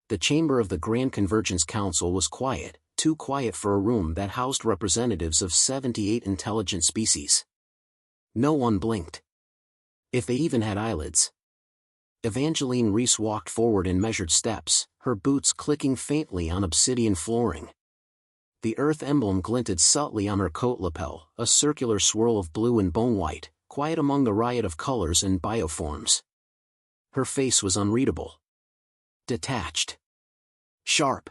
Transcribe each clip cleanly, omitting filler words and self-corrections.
The chamber of the Grand Convergence Council was quiet, too quiet for a room that housed representatives of 78 intelligent species. No one blinked. If they even had eyelids. Evangeline Rhys walked forward in measured steps, her boots clicking faintly on obsidian flooring. The Earth emblem glinted subtly on her coat lapel, a circular swirl of blue and bone white, quiet among the riot of colors and bioforms. Her face was unreadable. Detached. Sharp.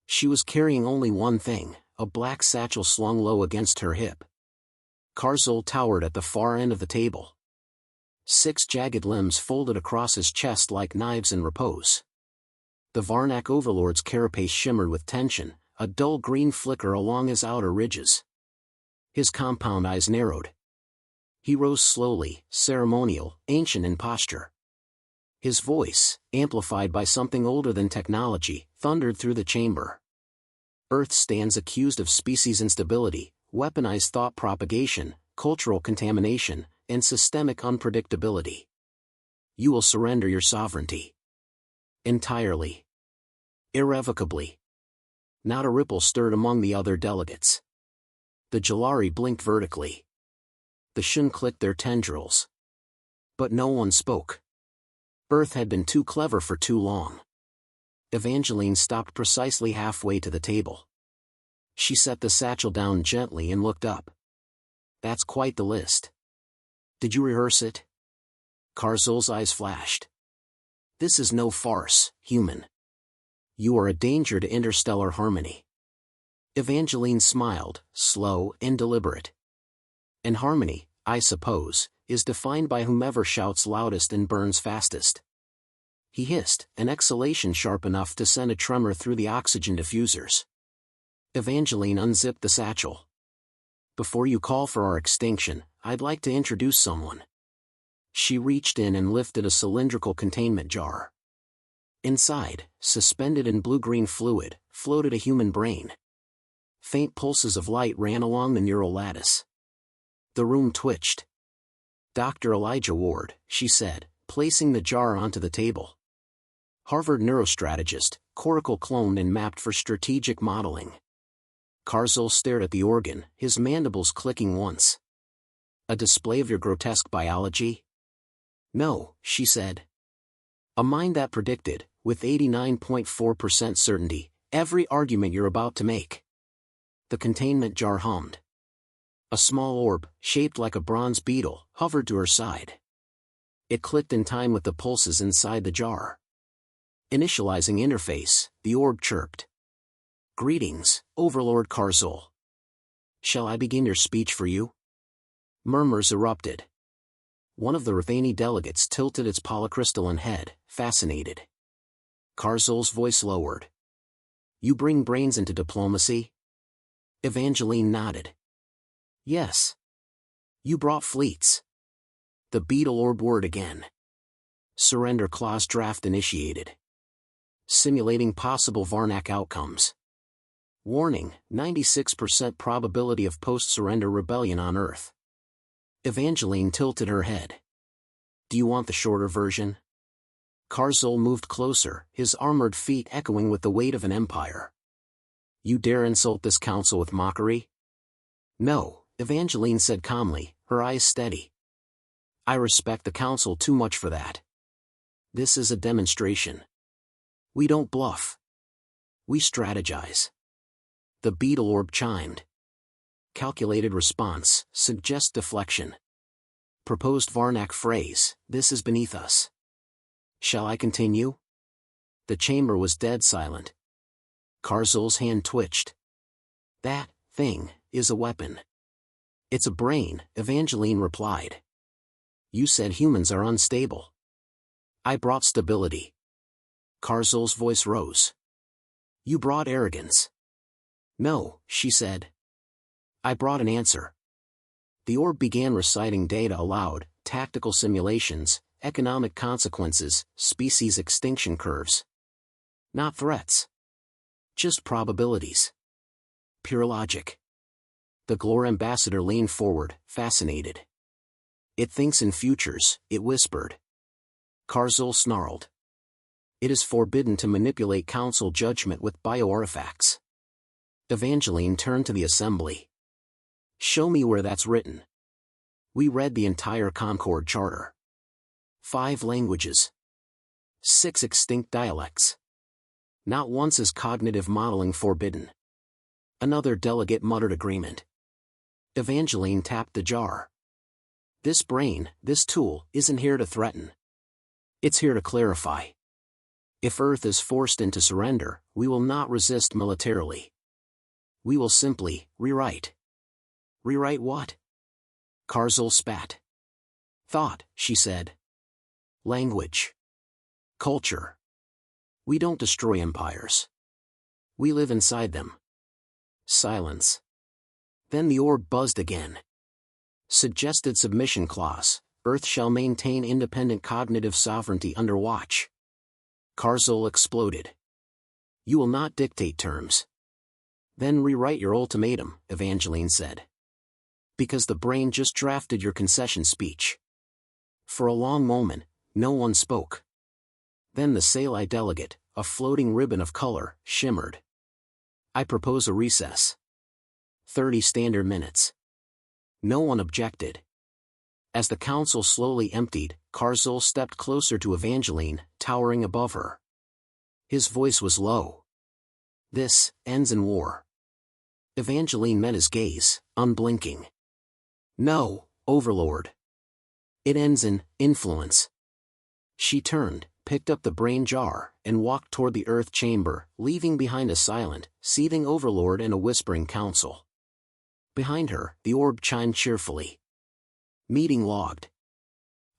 She was carrying only one thing, a black satchel slung low against her hip. Karzul towered at the far end of the table. 6 jagged limbs folded across his chest like knives in repose. The Varnak Overlord's carapace shimmered with tension, a dull green flicker along his outer ridges. His compound eyes narrowed. He rose slowly, ceremonial, ancient in posture. His voice, amplified by something older than technology, thundered through the chamber. Earth stands accused of species instability, weaponized thought propagation, cultural contamination, and systemic unpredictability. You will surrender your sovereignty. Entirely. Irrevocably. Not a ripple stirred among the other delegates. The Jalari blinked vertically. The Shun clicked their tendrils. But no one spoke. Earth had been too clever for too long. Evangeline stopped precisely halfway to the table. She set the satchel down gently and looked up. That's quite the list. Did you rehearse it? Karzul's eyes flashed. This is no farce, human. You are a danger to interstellar harmony. Evangeline smiled, slow and deliberate. And harmony, I suppose, is defined by whomever shouts loudest and burns fastest. He hissed, an exhalation sharp enough to send a tremor through the oxygen diffusers. Evangeline unzipped the satchel. Before you call for our extinction, I'd like to introduce someone. She reached in and lifted a cylindrical containment jar. Inside, suspended in blue-green fluid, floated a human brain. Faint pulses of light ran along the neural lattice. The room twitched. Dr. Elijah Ward, she said, placing the jar onto the table. Harvard neurostrategist, coracle cloned and mapped for strategic modeling. Karzul stared at the organ, his mandibles clicking once. A display of your grotesque biology? No, she said. A mind that predicted, with 89.4% certainty, every argument you're about to make. The containment jar hummed. A small orb, shaped like a bronze beetle, hovered to her side. It clicked in time with the pulses inside the jar. Initializing interface, the orb chirped. Greetings, Overlord Karzul. Shall I begin your speech for you? Murmurs erupted. One of the Rathani delegates tilted its polycrystalline head, fascinated. Karzul's voice lowered. You bring brains into diplomacy? Evangeline nodded. Yes. You brought fleets. The beetle orb word again. Surrender clause draft initiated. Simulating possible Varnak outcomes. Warning, 96% probability of post-surrender rebellion on Earth. Evangeline tilted her head. Do you want the shorter version? Karzul moved closer, his armored feet echoing with the weight of an empire. You dare insult this council with mockery? No, Evangeline said calmly, her eyes steady. I respect the council too much for that. This is a demonstration. We don't bluff. We strategize. The beetle orb chimed. Calculated response, suggests deflection. Proposed Varnak phrase, this is beneath us. Shall I continue? The chamber was dead silent. Karzul's hand twitched. That thing is a weapon. It's a brain, Evangeline replied. You said humans are unstable. I brought stability. Karzul's voice rose. You brought arrogance. No, she said. I brought an answer. The orb began reciting data aloud, tactical simulations, economic consequences, species extinction curves. Not threats. Just probabilities. Pure logic. The Glor ambassador leaned forward, fascinated. It thinks in futures, it whispered. Karzul snarled. It is forbidden to manipulate council judgment with bioartifacts. Evangeline turned to the assembly. Show me where that's written. We read the entire Concord Charter. 5 languages. 6 extinct dialects. Not once is cognitive modeling forbidden. Another delegate muttered agreement. Evangeline tapped the jar. This brain, this tool, isn't here to threaten. It's here to clarify. If Earth is forced into surrender, we will not resist militarily. We will simply rewrite. Rewrite what? Karzul spat. Thought, she said. Language. Culture. We don't destroy empires. We live inside them. Silence. Then the orb buzzed again. Suggested submission clause. Earth shall maintain independent cognitive sovereignty under watch. Karzul exploded. You will not dictate terms. Then rewrite your ultimatum, Evangeline said. Because the brain just drafted your concession speech. For a long moment, no one spoke. Then the Sci delegate, a floating ribbon of color, shimmered. I propose a recess. 30 standard minutes. No one objected. As the council slowly emptied, Karzul stepped closer to Evangeline, towering above her. His voice was low. This ends in war. Evangeline met his gaze, unblinking. No, Overlord. It ends in influence. She turned, picked up the brain jar, and walked toward the Earth chamber, leaving behind a silent, seething Overlord and a whispering council. Behind her, the orb chimed cheerfully. Meeting logged.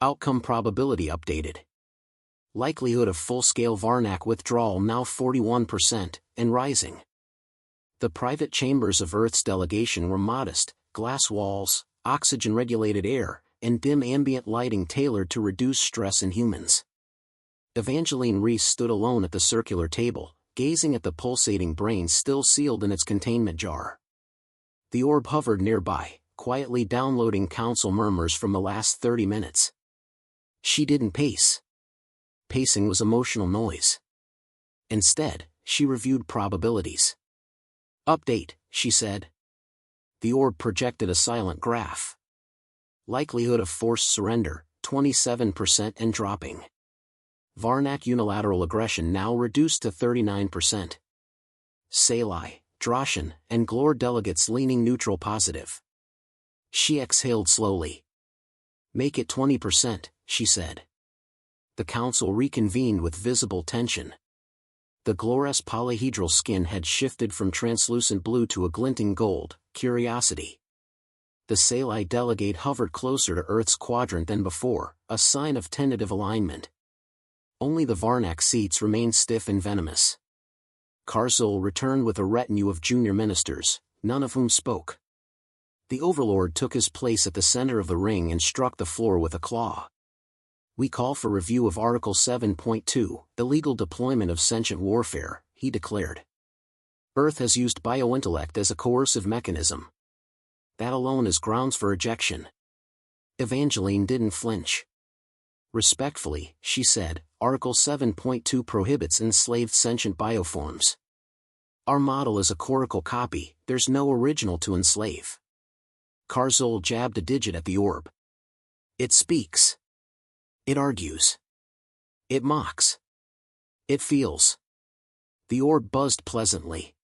Outcome probability updated. Likelihood of full-scale Varnak withdrawal now 41%, and rising. The private chambers of Earth's delegation were modest, glass walls, oxygen-regulated air, and dim ambient lighting tailored to reduce stress in humans. Evangeline Rhys stood alone at the circular table, gazing at the pulsating brain still sealed in its containment jar. The orb hovered nearby, quietly downloading council murmurs from the last 30 minutes. She didn't pace. Pacing was emotional noise. Instead, she reviewed probabilities. Update, she said. The orb projected a silent graph. Likelihood of forced surrender, 27% and dropping. Varnak unilateral aggression now reduced to 39%. Sci, Droshan, and Glor delegates leaning neutral positive. She exhaled slowly. Make it 20%, she said. The council reconvened with visible tension. The Glor's polyhedral skin had shifted from translucent blue to a glinting gold, curiosity. The Sci delegate hovered closer to Earth's quadrant than before, a sign of tentative alignment. Only the Varnak seats remained stiff and venomous. Karzul returned with a retinue of junior ministers, none of whom spoke. The Overlord took his place at the center of the ring and struck the floor with a claw. We call for review of Article 7.2, illegal deployment of sentient warfare, he declared. Earth has used biointellect as a coercive mechanism. That alone is grounds for ejection. Evangeline didn't flinch. Respectfully, she said, Article 7.2 prohibits enslaved sentient bioforms. Our model is a coracle copy, there's no original to enslave. Karzul jabbed a digit at the orb. It speaks. It argues. It mocks. It feels. The orb buzzed pleasantly.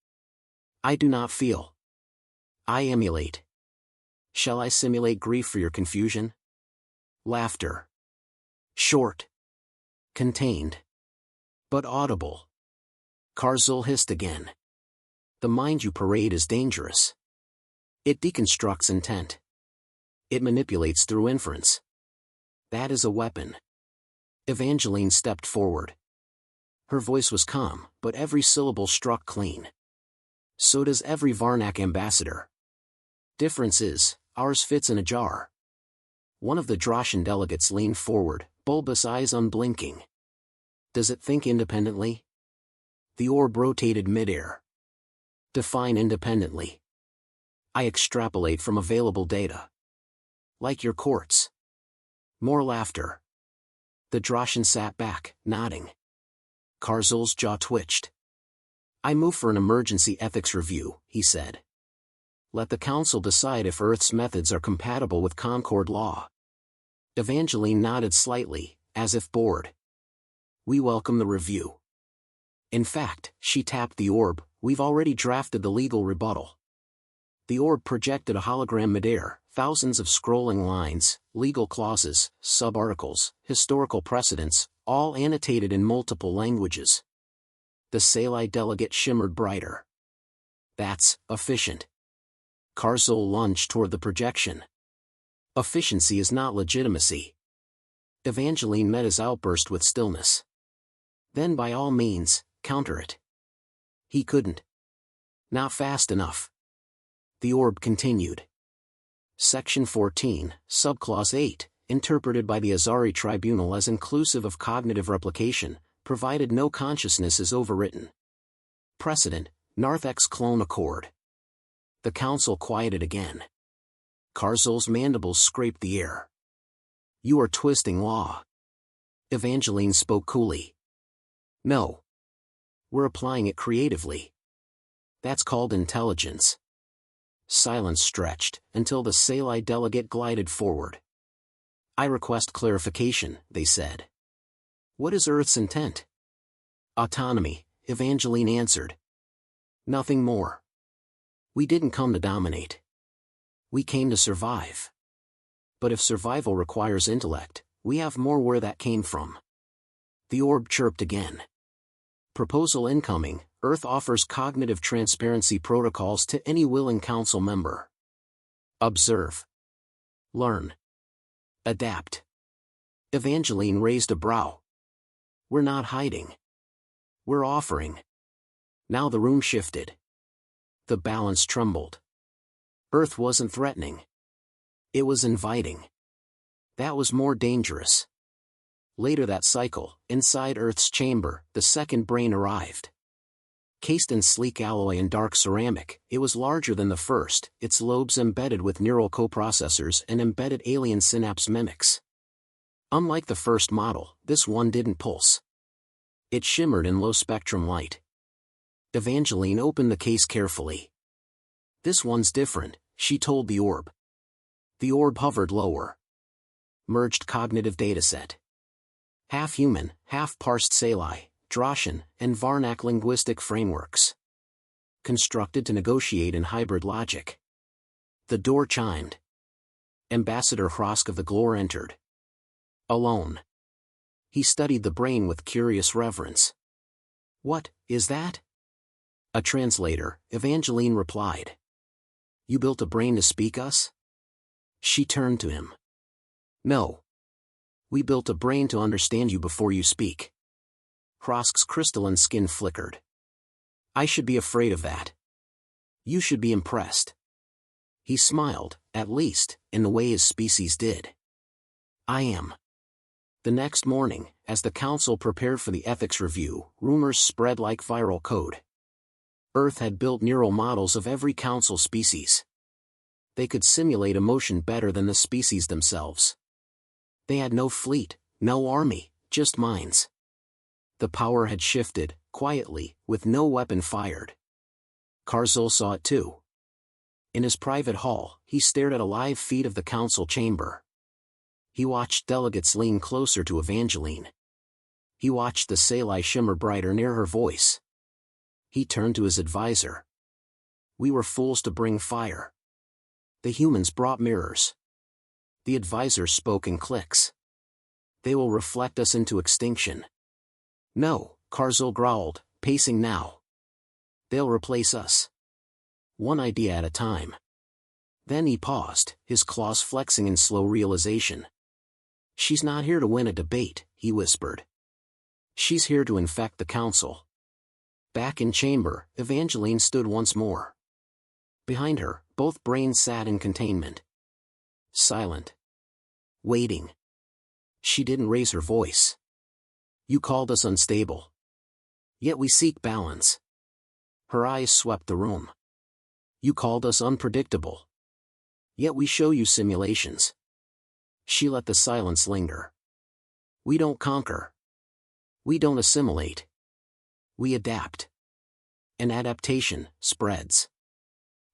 I do not feel. I emulate. Shall I simulate grief for your confusion? Laughter. Short. Contained. But audible. Karzul hissed again. The mind you parade is dangerous. It deconstructs intent. It manipulates through inference. That is a weapon. Evangeline stepped forward. Her voice was calm, but every syllable struck clean. So does every Varnak ambassador. Difference is, ours fits in a jar. One of the Droshan delegates leaned forward, bulbous eyes unblinking. Does it think independently? The orb rotated midair. Define independently. I extrapolate from available data. Like your courts. More laughter. The Droshan sat back, nodding. Karzul's jaw twitched. I move for an emergency ethics review, he said. Let the council decide if Earth's methods are compatible with Concord law. Evangeline nodded slightly, as if bored. We welcome the review. In fact, she tapped the orb, we've already drafted the legal rebuttal. The orb projected a hologram midair, thousands of scrolling lines, legal clauses, subarticles, historical precedents, all annotated in multiple languages. The Sci delegate shimmered brighter. That's efficient. Karzul lunged toward the projection. Efficiency is not legitimacy. Evangeline met his outburst with stillness. Then by all means, counter it. He couldn't. Not fast enough. The orb continued. Section 14, Subclause 8, interpreted by the Azari Tribunal as inclusive of cognitive replication, provided no consciousness is overwritten. Precedent, Narthek's clone accord. The council quieted again. Karzul's mandibles scraped the air. You are twisting law. Evangeline spoke coolly. No. We're applying it creatively. That's called intelligence. Silence stretched, until the Sci delegate glided forward. I request clarification, they said. What is Earth's intent? Autonomy, Evangeline answered. Nothing more. We didn't come to dominate. We came to survive. But if survival requires intellect, we have more where that came from. The orb chirped again. Proposal incoming, Earth offers cognitive transparency protocols to any willing council member. Observe. Learn. Adapt. Evangeline raised a brow. We're not hiding. We're offering. Now the room shifted. The balance trembled. Earth wasn't threatening. It was inviting. That was more dangerous. Later that cycle, inside Earth's chamber, the second brain arrived. Cased in sleek alloy and dark ceramic, it was larger than the first, its lobes embedded with neural coprocessors and embedded alien synapse mimics. Unlike the first model, this one didn't pulse. It shimmered in low-spectrum light. Evangeline opened the case carefully. This one's different, she told the orb. The orb hovered lower. Merged cognitive dataset. Half human, half parsed Sci, Droshan, and Varnak linguistic frameworks. Constructed to negotiate in hybrid logic. The door chimed. Ambassador Hrosk of the Glor entered. Alone. He studied the brain with curious reverence. What is that? A translator, Evangeline replied. You built a brain to speak us? She turned to him. No. We built a brain to understand you before you speak. Hrosk's crystalline skin flickered. I should be afraid of that. You should be impressed. He smiled, at least, in the way his species did. I am. The next morning, as the council prepared for the ethics review, rumors spread like viral code. Earth had built neural models of every council species. They could simulate emotion better than the species themselves. They had no fleet, no army, just minds. The power had shifted, quietly, with no weapon fired. Karzul saw it too. In his private hall, he stared at a live feed of the council chamber. He watched delegates lean closer to Evangeline. He watched the Sci shimmer brighter near her voice. He turned to his advisor. We were fools to bring fire. The humans brought mirrors. The advisor spoke in clicks. They will reflect us into extinction. No, Karzul growled, pacing now. They'll replace us. One idea at a time. Then he paused, his claws flexing in slow realization. She's not here to win a debate, he whispered. She's here to infect the council. Back in chamber, Evangeline stood once more. Behind her, both brains sat in containment. Silent. Waiting. She didn't raise her voice. You called us unstable. Yet we seek balance. Her eyes swept the room. You called us unpredictable. Yet we show you simulations. She let the silence linger. We don't conquer. We don't assimilate. We adapt. An adaptation spreads.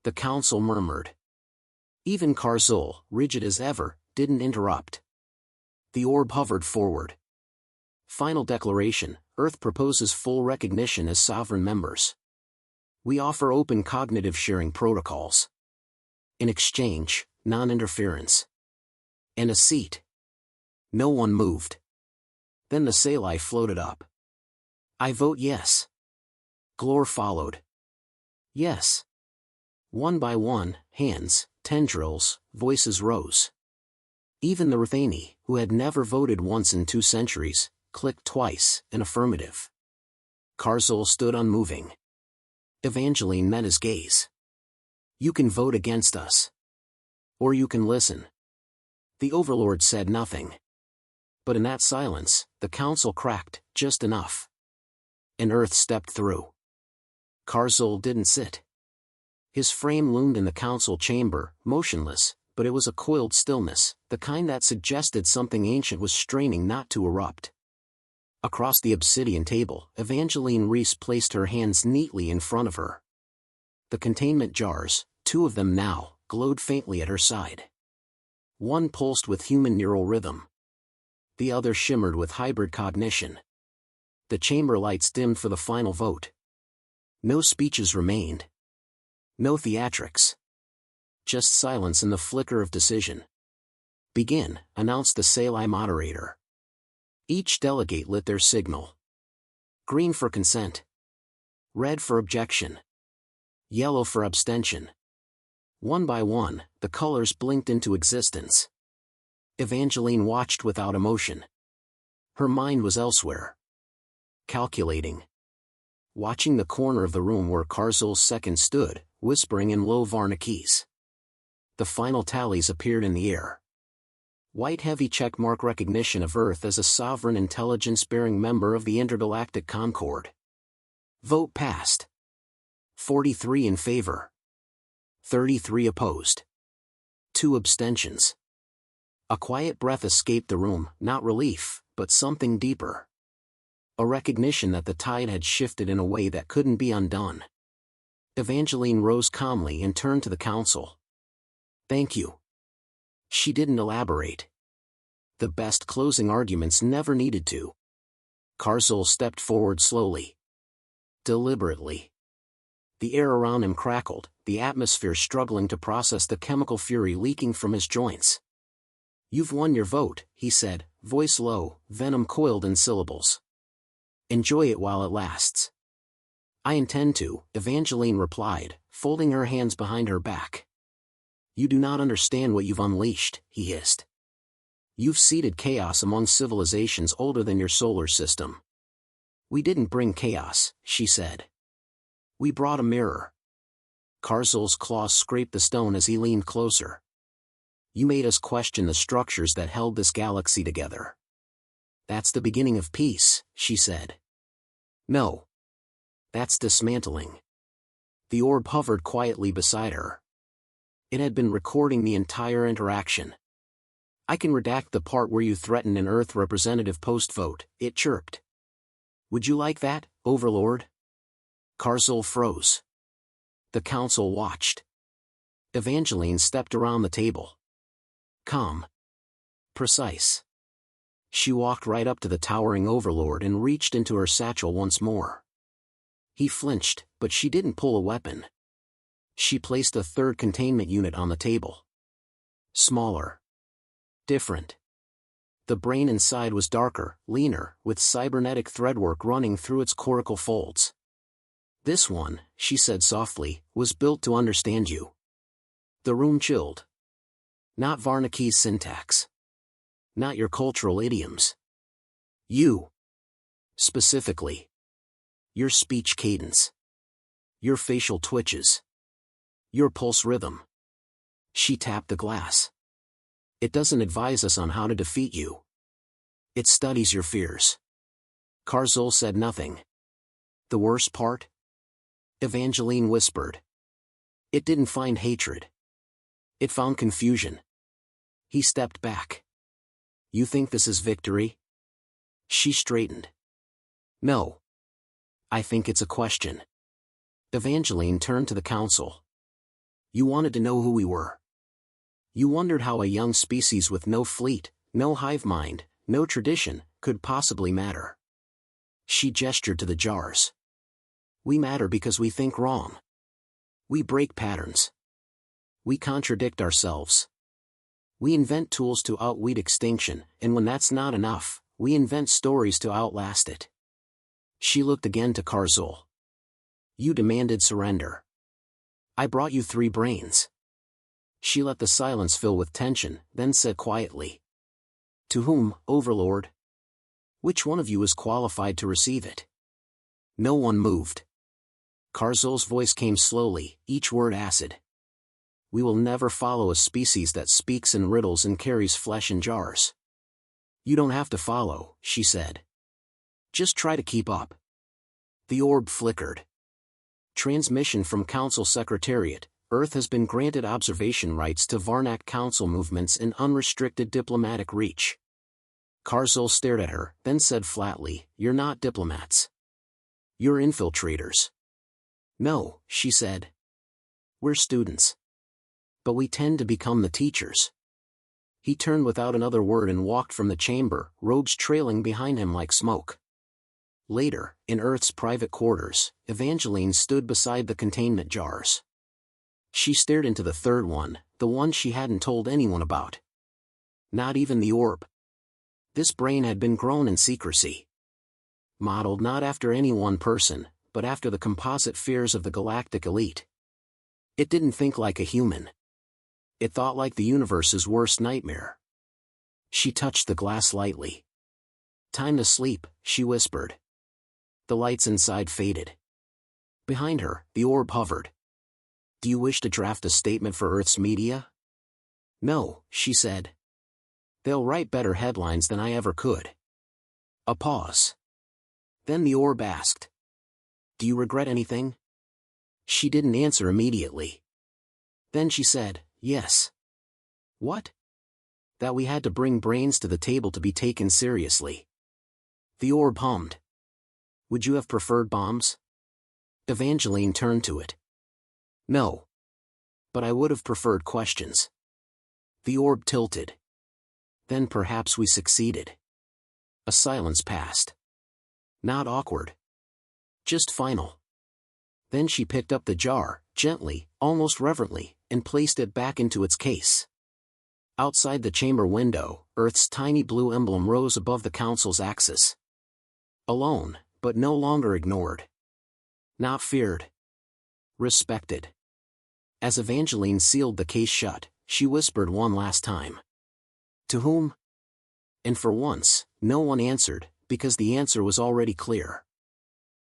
The council murmured. Even Karzul, rigid as ever, didn't interrupt. The orb hovered forward. Final declaration: Earth proposes full recognition as sovereign members. We offer open cognitive sharing protocols. In exchange, non-interference. And a seat. No one moved. Then the Sci floated up. I vote yes. Glor followed. Yes. One by one, hands, tendrils, voices rose. Even the Rutheni, who had never voted once in 2 centuries, clicked twice, an affirmative. Karzul stood unmoving. Evangeline met his gaze. You can vote against us. Or you can listen. The Overlord said nothing. But in that silence, the council cracked, just enough. An Earth stepped through. Karzul didn't sit. His frame loomed in the council chamber, motionless, but it was a coiled stillness, the kind that suggested something ancient was straining not to erupt. Across the obsidian table, Evangeline Rhys placed her hands neatly in front of her. The containment jars, 2 of them now, glowed faintly at her side. One pulsed with human neural rhythm. The other shimmered with hybrid cognition. The chamber lights dimmed for the final vote. No speeches remained. No theatrics. Just silence and the flicker of decision. Begin, announced the Sci moderator. Each delegate lit their signal. Green for consent. Red for objection. Yellow for abstention. One by one, the colors blinked into existence. Evangeline watched without emotion. Her mind was elsewhere. Calculating. Watching the corner of the room where Karzul's second stood, whispering in low Varnakese. The final tallies appeared in the air. White heavy checkmark recognition of Earth as a sovereign intelligence-bearing member of the Intergalactic Concord. Vote passed. 43 in favor. 33 opposed. 2 abstentions. A quiet breath escaped the room, not relief, but something deeper. A recognition that the tide had shifted in a way that couldn't be undone. Evangeline rose calmly and turned to the council. Thank you. She didn't elaborate. The best closing arguments never needed to. Karzul stepped forward slowly. Deliberately. The air around him crackled, the atmosphere struggling to process the chemical fury leaking from his joints. You've won your vote, he said, voice low, venom coiled in syllables. Enjoy it while it lasts. I intend to, Evangeline replied, folding her hands behind her back. You do not understand what you've unleashed, he hissed. You've seeded chaos among civilizations older than your solar system. We didn't bring chaos, she said. We brought a mirror. Karzul's claws scraped the stone as he leaned closer. You made us question the structures that held this galaxy together. That's the beginning of peace, she said. No. That's dismantling. The orb hovered quietly beside her. It had been recording the entire interaction. I can redact the part where you threatened an Earth representative post-vote, it chirped. Would you like that, Overlord? Karzul froze. The council watched. Evangeline stepped around the table. Calm. Precise. She walked right up to the towering Overlord and reached into her satchel once more. He flinched, but she didn't pull a weapon. She placed a 3rd containment unit on the table. Smaller. Different. The brain inside was darker, leaner, with cybernetic threadwork running through its cortical folds. This one, she said softly, was built to understand you. The room chilled. Not Varnakese syntax. Not your cultural idioms. You. Specifically. Your speech cadence. Your facial twitches. Your pulse rhythm. She tapped the glass. It doesn't advise us on how to defeat you. It studies your fears. Karzul said nothing. The worst part? Evangeline whispered. It didn't find hatred. It found confusion. He stepped back. You think this is victory? She straightened. No. I think it's a question. Evangeline turned to the council. You wanted to know who we were. You wondered how a young species with no fleet, no hive mind, no tradition, could possibly matter. She gestured to the jars. We matter because we think wrong. We break patterns. We contradict ourselves. We invent tools to outweed extinction, and when that's not enough, we invent stories to outlast it. She looked again to Karzul. You demanded surrender. I brought you 3 brains. She let the silence fill with tension, then said quietly. To whom, Overlord? Which one of you is qualified to receive it? No one moved. Karzul's voice came slowly, each word acid. We will never follow a species that speaks in riddles and carries flesh in jars. You don't have to follow, she said. Just try to keep up. The orb flickered. Transmission from Council Secretariat. Earth has been granted observation rights to Varnak Council movements in unrestricted diplomatic reach. Karzul stared at her, then said flatly, You're not diplomats. You're infiltrators. No, she said. We're students. But we tend to become the teachers. He turned without another word and walked from the chamber, robes trailing behind him like smoke. Later, in Earth's private quarters, Evangeline stood beside the containment jars. She stared into the third one, the one she hadn't told anyone about. Not even the orb. This brain had been grown in secrecy. Modeled not after any one person, but after the composite fears of the galactic elite. It didn't think like a human. It thought like the universe's worst nightmare. She touched the glass lightly. Time to sleep, she whispered. The lights inside faded. Behind her, the orb hovered. Do you wish to draft a statement for Earth's media? No, she said. They'll write better headlines than I ever could. A pause. Then the orb asked. Do you regret anything? She didn't answer immediately. Then she said, yes. What? That we had to bring brains to the table to be taken seriously. The orb hummed. Would you have preferred bombs? Evangeline turned to it. No. But I would have preferred questions. The orb tilted. Then perhaps we succeeded. A silence passed. Not awkward. Just final. Then she picked up the jar, gently, almost reverently, and placed it back into its case. Outside the chamber window, Earth's tiny blue emblem rose above the Council's axis. Alone, but no longer ignored. Not feared. Respected. As Evangeline sealed the case shut, she whispered one last time. To whom? And for once, no one answered, because the answer was already clear.